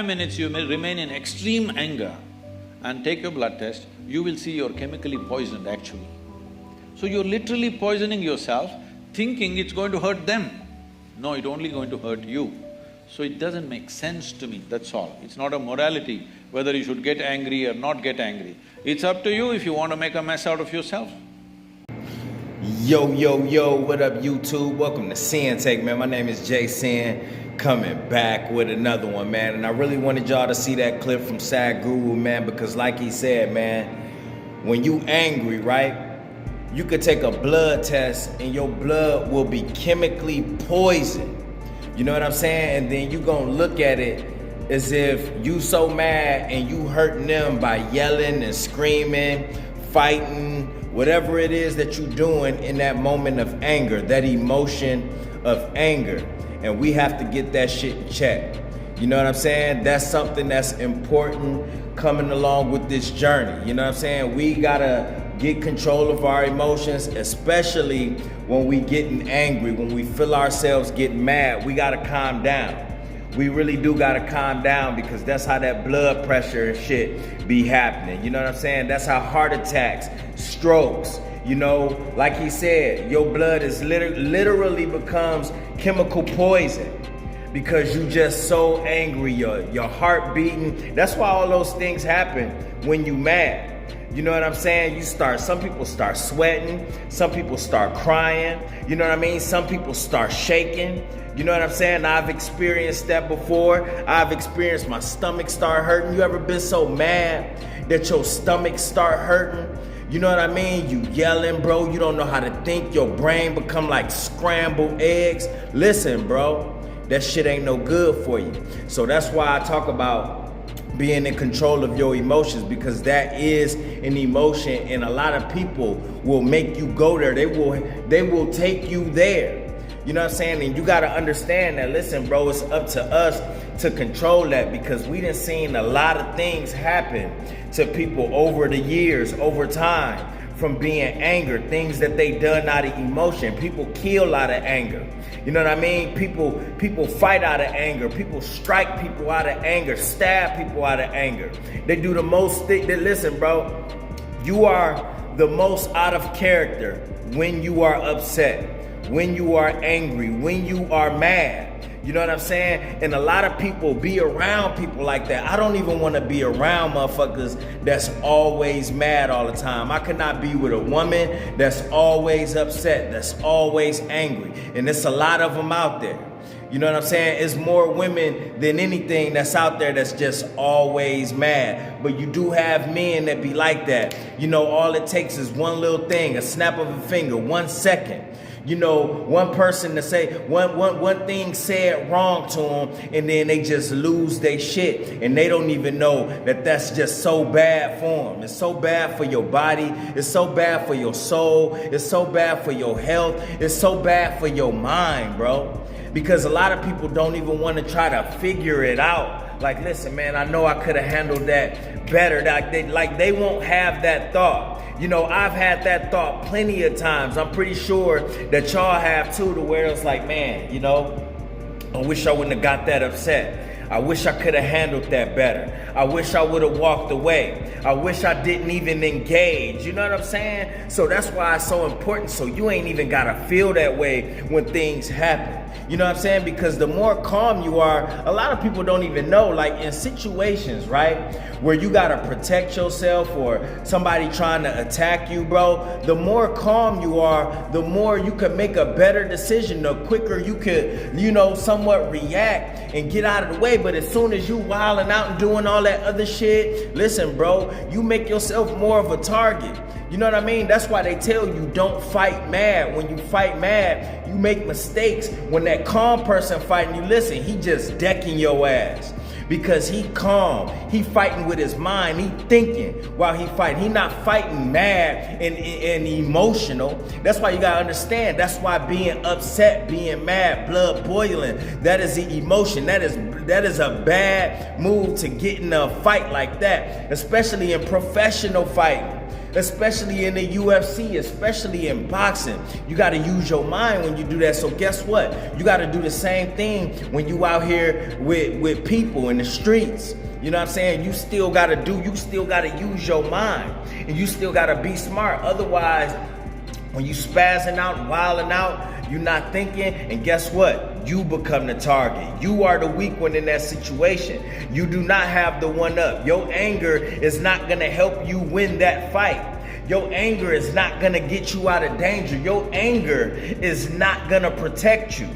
5 minutes you may remain in extreme anger and take your blood test, you will see you're chemically poisoned actually. So you're literally poisoning yourself, thinking it's going to hurt them. No, it's only going to hurt you. So it doesn't make sense to me, that's all. It's not a morality whether you should get angry or not get angry. It's up to you if you want to make a mess out of yourself. Yo, yo, yo, what up YouTube? Welcome to Sinn-Take, man. My name is Sin, coming back with another one, man. And I really wanted y'all to see that clip from Sadhguru, man, because like he said, man, when you angry, right, you could take a blood test and your blood will be chemically poisoned. You know what I'm saying? And then you gonna look at it as if you so mad and you hurting them by yelling and screaming, fighting, whatever it is that you're doing in that moment of anger, that emotion of anger. And we have to get that shit in check. You know what I'm saying? That's something that's important coming along with this journey. You know what I'm saying? We gotta get control of our emotions, especially when we getting angry, when we feel ourselves getting mad. We gotta calm down. We really do gotta calm down, because that's how that blood pressure and shit be happening. You know what I'm saying? That's how heart attacks, strokes, you know, like he said, your blood is literally becomes chemical poison because you just so angry, your heart beating. That's why all those things happen when you mad. You know what I'm saying? Some people start sweating, some people start crying, you know what I mean? Some people start shaking, you know what I'm saying? I've experienced that before. I've experienced my stomach start hurting. You ever been so mad that your stomach start hurting? You know what I mean? You yelling, bro, you don't know how to think, your brain become like scrambled eggs. Listen, bro, that shit ain't no good for you. So that's why I talk about being in control of your emotions, because that is an emotion, and a lot of people will make you go there. They will take you there. You know what I'm saying? And you gotta understand that, listen, bro, it's up to us to control that, because we done seen a lot of things happen to people over the years, over time, from being angered, things that they done out of emotion. People kill out of anger. You know what I mean? People fight out of anger. People strike people out of anger, stab people out of anger. They do the most, listen, bro, you are the most out of character when you are upset, when you are angry, when you are mad. You know what I'm saying? And a lot of people be around people like that. I don't even want to be around motherfuckers that's always mad all the time. I could not be with a woman that's always upset, that's always angry. And there's a lot of them out there. You know what I'm saying? It's more women than anything that's out there that's just always mad. But you do have men that be like that. You know, all it takes is one little thing, a snap of a finger, 1 second. You know, one person to say one thing said wrong to them, and then they just lose their shit, and they don't even know that that's just so bad for them. It's so bad for your body. It's so bad for your soul. It's so bad for your health. It's so bad for your mind, bro. Because a lot of people don't even want to try to figure it out. Like, listen, man, I know I could have handled that better. Like they won't have that thought. You know, I've had that thought plenty of times. I'm pretty sure that y'all have too, to where it's like, man, you know, I wish I wouldn't have got that upset. I wish I could have handled that better. I wish I would have walked away. I wish I didn't even engage. You know what I'm saying? So that's why it's so important. So you ain't even gotta feel that way when things happen. You know what I'm saying? Because the more calm you are, a lot of people don't even know, like in situations, right, where you gotta protect yourself or somebody trying to attack you, bro, the more calm you are, the more you can make a better decision, the quicker you could, you know, somewhat react and get out of the way. But as soon as you wilding out and doing all that other shit, listen, bro, you make yourself more of a target. You know what I mean? That's why they tell you don't fight mad. When you fight mad, you make mistakes. When that calm person fighting you, listen, he just decking your ass. Because he calm, he fighting with his mind, he thinking while he fighting. He not fighting mad and emotional. That's why you gotta understand, that's why being upset, being mad, blood boiling, that is the emotion. That is a bad move to get in a fight like that, especially in professional fighting. especially in the UFC, especially in boxing. You got to use your mind when you do that. So guess what? You got to do the same thing when you out here with people in the streets. You know what I'm saying? You still got to use your mind, and you still got to be smart. Otherwise, when you spazzing out and wilding out, you're not thinking, and guess what? You become the target. You are the weak one in that situation. You do not have the one up. Your anger is not gonna help you win that fight. Your anger is not gonna get you out of danger. Your anger is not gonna protect you.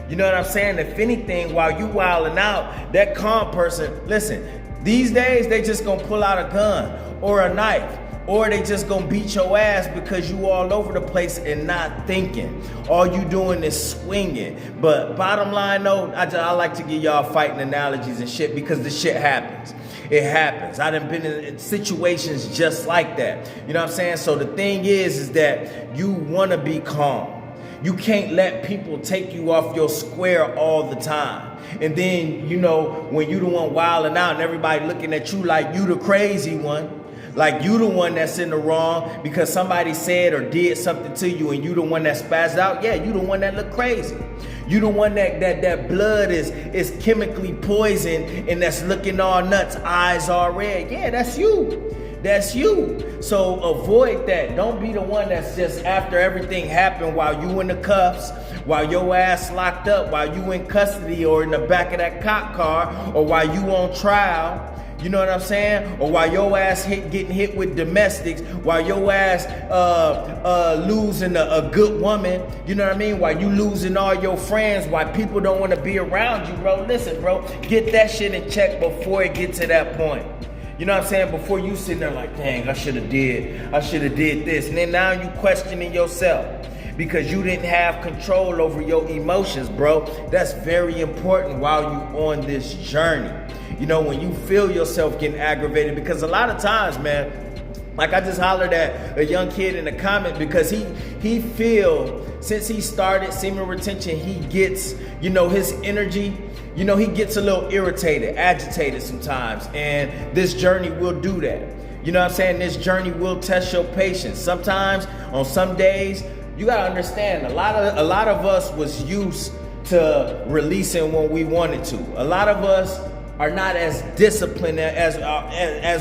You know what I'm saying? If anything, while you wilding out, that calm person, listen, these days they just gonna pull out a gun or a knife, or they just gonna beat your ass because you all over the place and not thinking. All you doing is swinging. But bottom line though, I like to give y'all fighting analogies and shit because the shit happens. It happens. I done been in situations just like that. You know what I'm saying? So the thing is that you wanna be calm. You can't let people take you off your square all the time. And then, you know, when you the one wilding out and everybody looking at you like you the crazy one, like you the one that's in the wrong because somebody said or did something to you, and you the one that spazzed out. Yeah, you the one that look crazy. You the one that blood is chemically poisoned and that's looking all nuts, eyes all red. Yeah, that's you. That's you. So avoid that. Don't be the one that's just after everything happened while you in the cuffs, while your ass locked up, while you in custody or in the back of that cop car, or while you on trial. You know what I'm saying? Or while your ass getting hit with domestics, while your ass losing a good woman, you know what I mean? While you losing all your friends, while people don't want to be around you, bro. Listen, bro, get that shit in check before it gets to that point. You know what I'm saying? Before you sitting there like, dang, I should have did this. And then now you questioning yourself because you didn't have control over your emotions, bro. That's very important while you on this journey. You know, when you feel yourself getting aggravated, because a lot of times, man, like I just hollered at a young kid in the comment because he feel, since he started semen retention, he gets, you know, his energy, you know, he gets a little irritated, agitated sometimes. And this journey will do that. You know what I'm saying? This journey will test your patience. Sometimes, on some days, you gotta understand, a lot of us was used to releasing when we wanted to. A lot of us are not as disciplined as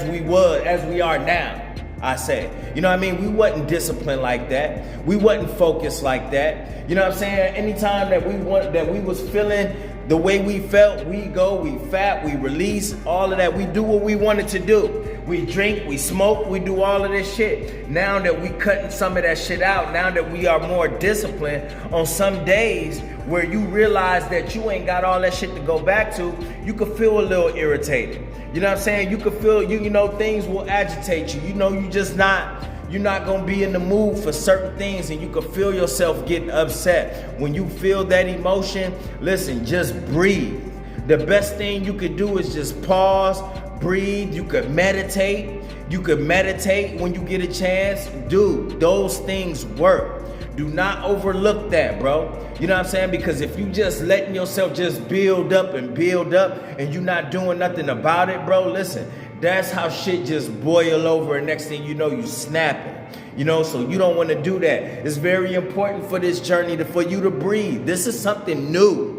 we are now. I say, you know what I mean? We wasn't disciplined like that. We wasn't focused like that. You know what I'm saying? Anytime that we was feeling the way we felt, we go, we fat, we release, all of that. We do what we wanted to do. We drink, we smoke, we do all of this shit. Now that we cutting some of that shit out, now that we are more disciplined, on some days where you realize that you ain't got all that shit to go back to, you could feel a little irritated. You know what I'm saying? You could feel, you know, things will agitate you. You know, you're not gonna be in the mood for certain things, and you can feel yourself getting upset. When you feel that emotion, listen, just breathe. The best thing you could do is just pause, breathe. You could meditate. You could meditate when you get a chance. Dude, those things work. Do not overlook that, bro. You know what I'm saying? Because if you just letting yourself just build up and you're not doing nothing about it, bro, listen, that's how shit just boil over, and next thing you know, you snapping. You know, so you don't want to do that. It's very important for this journey for you to breathe. This is something new.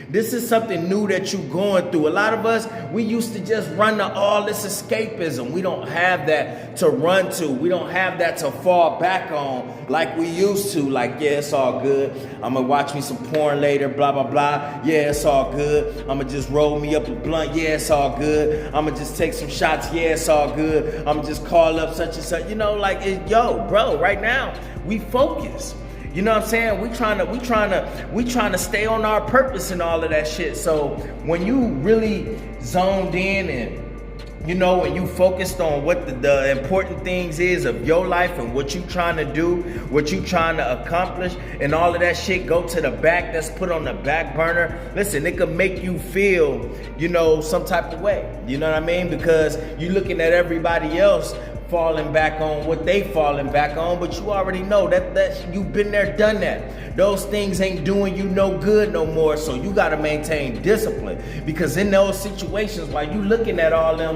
This is something new that you're going through. A lot of us, we used to just run to all this escapism. We don't have that to run to. We don't have that to fall back on like we used to. Like, yeah, it's all good. I'm going to watch me some porn later, blah, blah, blah. Yeah, it's all good. I'm going to just roll me up a blunt. Yeah, it's all good. I'm going to just take some shots. Yeah, it's all good. I'm going to just call up such and such. You know, like, yo, bro, right now, we focus. You know what I'm saying? We trying to stay on our purpose and all of that shit. So when you really zoned in and, you know, when you focused on what the important things is of your life and what you trying to do, what you trying to accomplish, and all of that shit go to the back, that's put on the back burner. Listen, it could make you feel, you know, some type of way. You know what I mean? Because you looking at everybody else falling back on what they falling back on, but you already know that you've been there, done that. Those things ain't doing you no good no more, so you got to maintain discipline. Because in those situations, while you looking at all them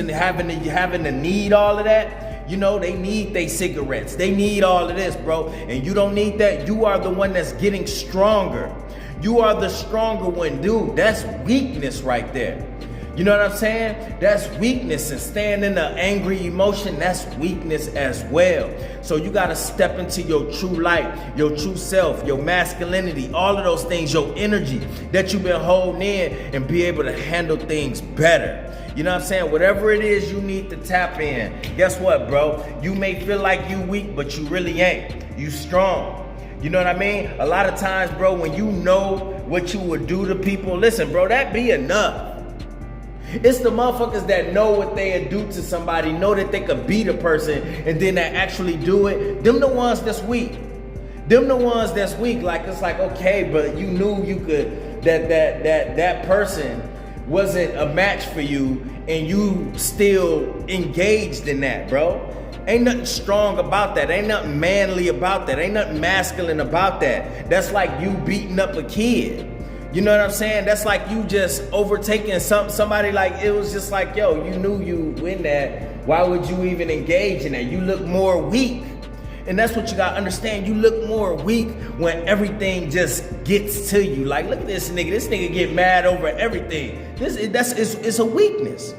having to need all of that, You know, they need their cigarettes. They need all of this, bro. And you don't need that. You are the one that's getting stronger. You are the stronger one, dude. That's weakness right there. You know what I'm saying? That's weakness, and staying in the angry emotion, that's weakness as well. So you gotta step into your true light, your true self, your masculinity, all of those things, your energy that you've been holding in, and be able to handle things better. You know what I'm saying? Whatever it is you need to tap in. Guess what, bro? You may feel like you weak, but you really ain't. You strong. You know what I mean? A lot of times, bro, when you know what you would do to people, listen, bro, that be enough. It's the motherfuckers that know what they do to somebody, know that they could beat a person, and then they actually do it. Them the ones that's weak. Them the ones that's weak. Like, it's like, okay, but you knew you could, that person wasn't a match for you, and you still engaged in that, bro. Ain't nothing strong about that. Ain't nothing manly about that. Ain't nothing masculine about that. That's like you beating up a kid. You know what I'm saying? That's like you just overtaking somebody. Like, it was just like, yo, you knew you in that. Why would you even engage in that? You look more weak. And that's what you gotta understand. You look more weak when everything just gets to you. Like, look at this nigga. This nigga get mad over everything. It's a weakness.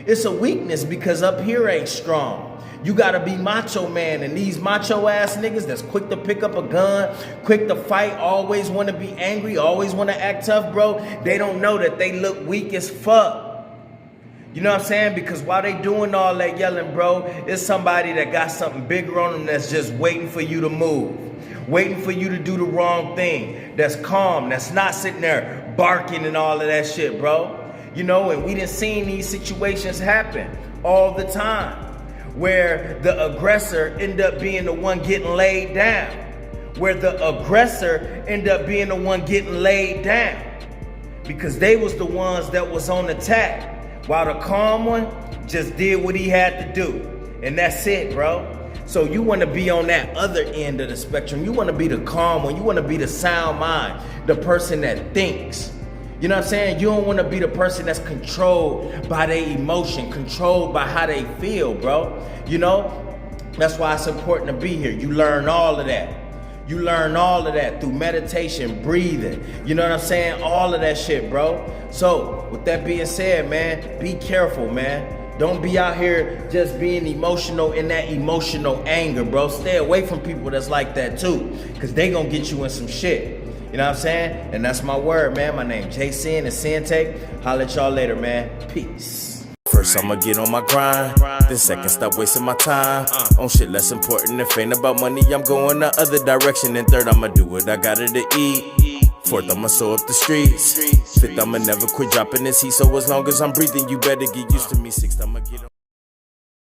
It's a weakness because up here ain't strong. You gotta be macho man, and these macho ass niggas that's quick to pick up a gun, quick to fight, always wanna be angry, always wanna act tough, bro. They don't know that they look weak as fuck. You know what I'm saying? Because while they doing all that yelling, bro, it's somebody that got something bigger on them that's just waiting for you to move, waiting for you to do the wrong thing, that's calm, that's not sitting there barking and all of that shit, bro. You know, and we done seen these situations happen all the time, where the aggressor end up being the one getting laid down. Where the aggressor end up being the one getting laid down. Because they was the ones that was on attack. While the calm one just did what he had to do. And that's it, bro. So you want to be on that other end of the spectrum. You want to be the calm one. You want to be the sound mind. The person that thinks. You know what I'm saying? You don't want to be the person that's controlled by their emotion, controlled by how they feel, bro. You know? That's why it's important to be here. You learn all of that. You learn all of that through meditation, breathing. You know what I'm saying? All of that shit, bro. So, with that being said, man, be careful, man. Don't be out here just being emotional in that emotional anger, bro. Stay away from people that's like that, too. Because they gonna get you in some shit. You know what I'm saying? And that's my word, man. My name Sinn and Sinn-Take. Holla at y'all later, man. Peace. First I'ma get on my grind, then second stop wasting my time on shit less important. If ain't about money, I'm going the other direction. And third, I'ma do what I gotta to eat. Fourth, I'ma sew up the streets. Fifth, I'ma never quit dropping this heat. So as long as I'm breathing, you better get used to me. Sixth, I'ma get on